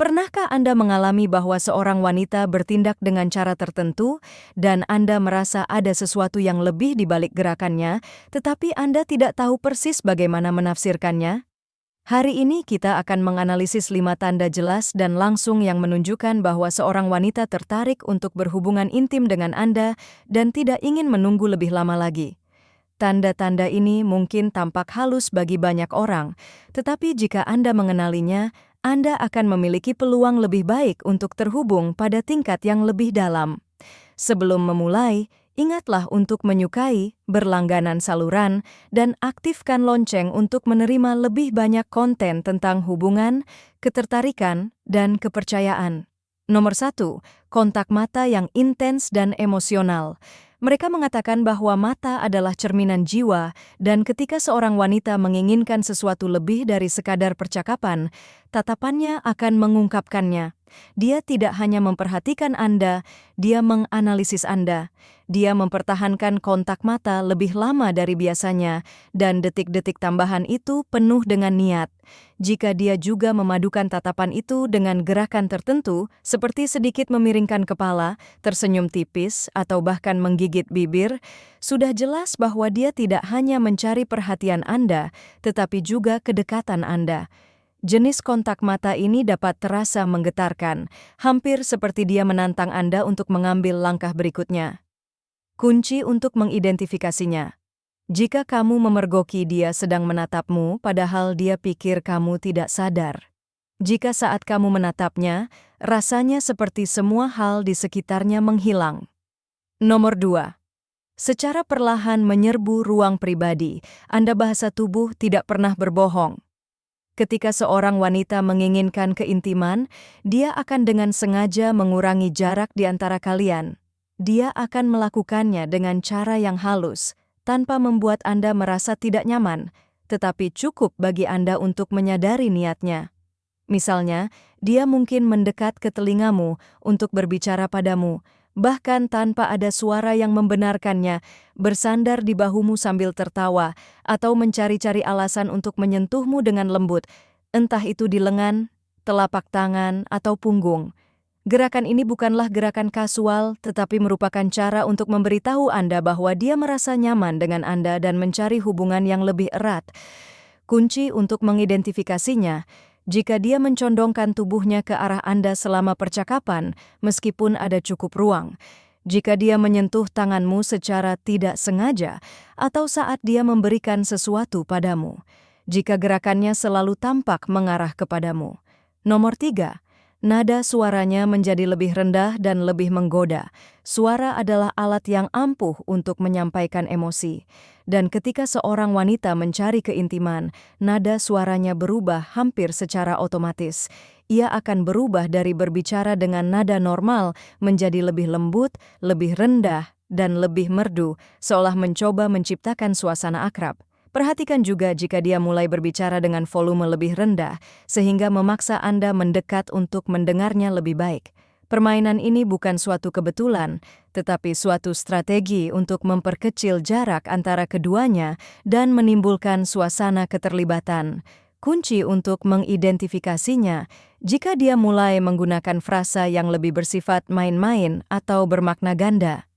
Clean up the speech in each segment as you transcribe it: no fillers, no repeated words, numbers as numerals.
Pernahkah Anda mengalami bahwa seorang wanita bertindak dengan cara tertentu dan Anda merasa ada sesuatu yang lebih di balik gerakannya, tetapi Anda tidak tahu persis bagaimana menafsirkannya? Hari ini kita akan menganalisis 5 tanda jelas dan langsung yang menunjukkan bahwa seorang wanita tertarik untuk berhubungan intim dengan Anda dan tidak ingin menunggu lebih lama lagi. Tanda-tanda ini mungkin tampak halus bagi banyak orang, tetapi jika Anda mengenalinya, Anda akan memiliki peluang lebih baik untuk terhubung pada tingkat yang lebih dalam. Sebelum memulai, ingatlah untuk menyukai, berlangganan saluran, dan aktifkan lonceng untuk menerima lebih banyak konten tentang hubungan, ketertarikan, dan kepercayaan. Nomor 1, kontak mata yang intens dan emosional. Mereka mengatakan bahwa mata adalah cerminan jiwa, dan ketika seorang wanita menginginkan sesuatu lebih dari sekadar percakapan, tatapannya akan mengungkapkannya. Dia tidak hanya memperhatikan Anda, dia menganalisis Anda. Dia mempertahankan kontak mata lebih lama dari biasanya, dan detik-detik tambahan itu penuh dengan niat. Jika dia juga memadukan tatapan itu dengan gerakan tertentu, seperti sedikit memiringkan kepala, tersenyum tipis, atau bahkan menggigit bibir, sudah jelas bahwa dia tidak hanya mencari perhatian Anda, tetapi juga kedekatan Anda. Jenis kontak mata ini dapat terasa menggetarkan, hampir seperti dia menantang Anda untuk mengambil langkah berikutnya. Kunci untuk mengidentifikasinya. Jika kamu memergoki dia sedang menatapmu padahal dia pikir kamu tidak sadar. Jika saat kamu menatapnya, rasanya seperti semua hal di sekitarnya menghilang. Nomor 2. Secara perlahan menyerbu ruang pribadi, Anda bahasa tubuh tidak pernah berbohong. Ketika seorang wanita menginginkan keintiman, dia akan dengan sengaja mengurangi jarak di antara kalian. Dia akan melakukannya dengan cara yang halus, tanpa membuat Anda merasa tidak nyaman, tetapi cukup bagi Anda untuk menyadari niatnya. Misalnya, dia mungkin mendekat ke telingamu untuk berbicara padamu, bahkan tanpa ada suara yang membenarkannya, bersandar di bahumu sambil tertawa, atau mencari-cari alasan untuk menyentuhmu dengan lembut, entah itu di lengan, telapak tangan, atau punggung. Gerakan ini bukanlah gerakan kasual, tetapi merupakan cara untuk memberitahu Anda bahwa dia merasa nyaman dengan Anda dan mencari hubungan yang lebih erat. Kunci untuk mengidentifikasinya, jika dia mencondongkan tubuhnya ke arah Anda selama percakapan, meskipun ada cukup ruang. Jika dia menyentuh tanganmu secara tidak sengaja, atau saat dia memberikan sesuatu padamu. Jika gerakannya selalu tampak mengarah kepadamu. Nomor 3. Nada suaranya menjadi lebih rendah dan lebih menggoda. Suara adalah alat yang ampuh untuk menyampaikan emosi. Dan ketika seorang wanita mencari keintiman, nada suaranya berubah hampir secara otomatis. Ia akan berubah dari berbicara dengan nada normal menjadi lebih lembut, lebih rendah, dan lebih merdu, seolah mencoba menciptakan suasana akrab. Perhatikan juga jika dia mulai berbicara dengan volume lebih rendah, sehingga memaksa Anda mendekat untuk mendengarnya lebih baik. Permainan ini bukan suatu kebetulan, tetapi suatu strategi untuk memperkecil jarak antara keduanya dan menimbulkan suasana keterlibatan. Kunci untuk mengidentifikasinya, jika dia mulai menggunakan frasa yang lebih bersifat main-main atau bermakna ganda.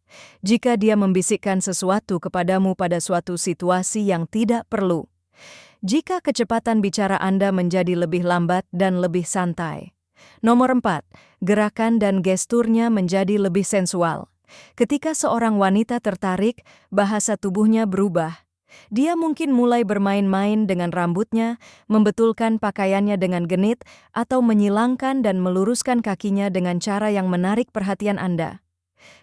Jika dia membisikkan sesuatu kepadamu pada suatu situasi yang tidak perlu. Jika kecepatan bicara Anda menjadi lebih lambat dan lebih santai. Nomor 4. Gerakan dan gesturnya menjadi lebih sensual. Ketika seorang wanita tertarik, bahasa tubuhnya berubah. Dia mungkin mulai bermain-main dengan rambutnya, membetulkan pakaiannya dengan genit, atau menyilangkan dan meluruskan kakinya dengan cara yang menarik perhatian Anda.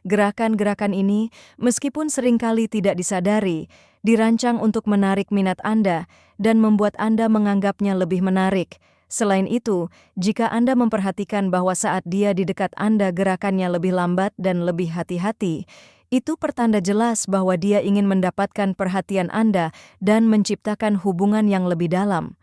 Gerakan-gerakan ini, meskipun seringkali tidak disadari, dirancang untuk menarik minat Anda dan membuat Anda menganggapnya lebih menarik. Selain itu, jika Anda memperhatikan bahwa saat dia di dekat Anda gerakannya lebih lambat dan lebih hati-hati, itu pertanda jelas bahwa dia ingin mendapatkan perhatian Anda dan menciptakan hubungan yang lebih dalam.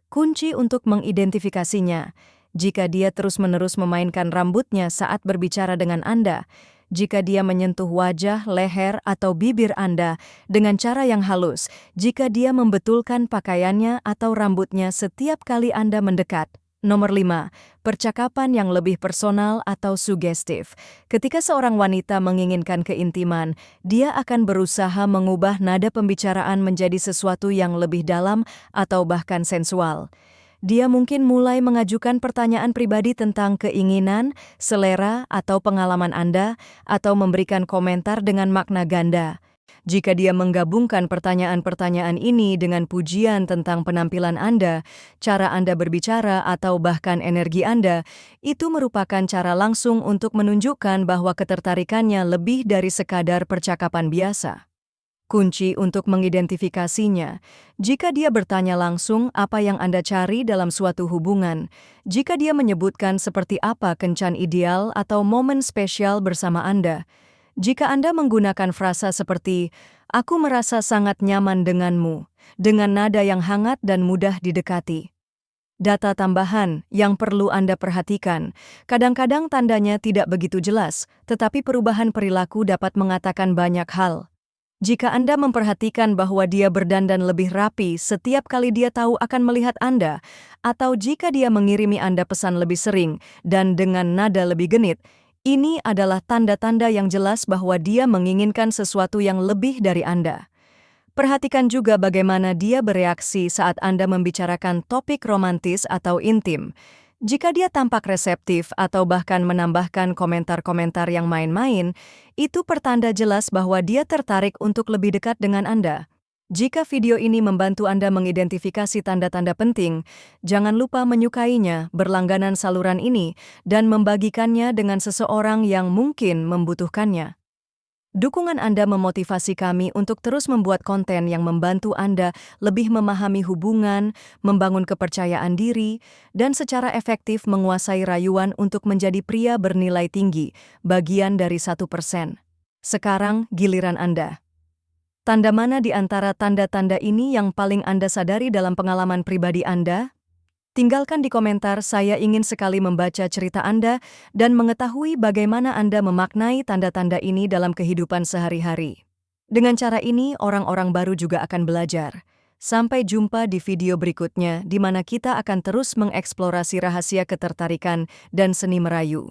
Kunci untuk mengidentifikasinya, jika dia terus-menerus memainkan rambutnya saat berbicara dengan Anda, jika dia menyentuh wajah, leher, atau bibir Anda dengan cara yang halus, jika dia membetulkan pakaiannya atau rambutnya setiap kali Anda mendekat. Nomor 5, percakapan yang lebih personal atau sugestif. Ketika seorang wanita menginginkan keintiman, dia akan berusaha mengubah nada pembicaraan menjadi sesuatu yang lebih dalam atau bahkan sensual. Dia mungkin mulai mengajukan pertanyaan pribadi tentang keinginan, selera, atau pengalaman Anda, atau memberikan komentar dengan makna ganda. Jika dia menggabungkan pertanyaan-pertanyaan ini dengan pujian tentang penampilan Anda, cara Anda berbicara, atau bahkan energi Anda, itu merupakan cara langsung untuk menunjukkan bahwa ketertarikannya lebih dari sekadar percakapan biasa. Kunci untuk mengidentifikasinya, jika dia bertanya langsung apa yang Anda cari dalam suatu hubungan, jika dia menyebutkan seperti apa kencan ideal atau momen spesial bersama Anda, jika Anda menggunakan frasa seperti, "Aku merasa sangat nyaman denganmu," dengan nada yang hangat dan mudah didekati. Data tambahan yang perlu Anda perhatikan, kadang-kadang tandanya tidak begitu jelas, tetapi perubahan perilaku dapat mengatakan banyak hal. Jika Anda memperhatikan bahwa dia berdandan lebih rapi setiap kali dia tahu akan melihat Anda, atau jika dia mengirimi Anda pesan lebih sering dan dengan nada lebih genit, ini adalah tanda-tanda yang jelas bahwa dia menginginkan sesuatu yang lebih dari Anda. Perhatikan juga bagaimana dia bereaksi saat Anda membicarakan topik romantis atau intim. Jika dia tampak reseptif atau bahkan menambahkan komentar-komentar yang main-main, itu pertanda jelas bahwa dia tertarik untuk lebih dekat dengan Anda. Jika video ini membantu Anda mengidentifikasi tanda-tanda penting, jangan lupa menyukainya, berlangganan saluran ini, dan membagikannya dengan seseorang yang mungkin membutuhkannya. Dukungan Anda memotivasi kami untuk terus membuat konten yang membantu Anda lebih memahami hubungan, membangun kepercayaan diri, dan secara efektif menguasai rayuan untuk menjadi pria bernilai tinggi, bagian dari 1%. Sekarang giliran Anda. Tanda mana di antara tanda-tanda ini yang paling Anda sadari dalam pengalaman pribadi Anda? Tinggalkan di komentar, saya ingin sekali membaca cerita Anda dan mengetahui bagaimana Anda memaknai tanda-tanda ini dalam kehidupan sehari-hari. Dengan cara ini, orang-orang baru juga akan belajar. Sampai jumpa di video berikutnya, di mana kita akan terus mengeksplorasi rahasia ketertarikan dan seni merayu.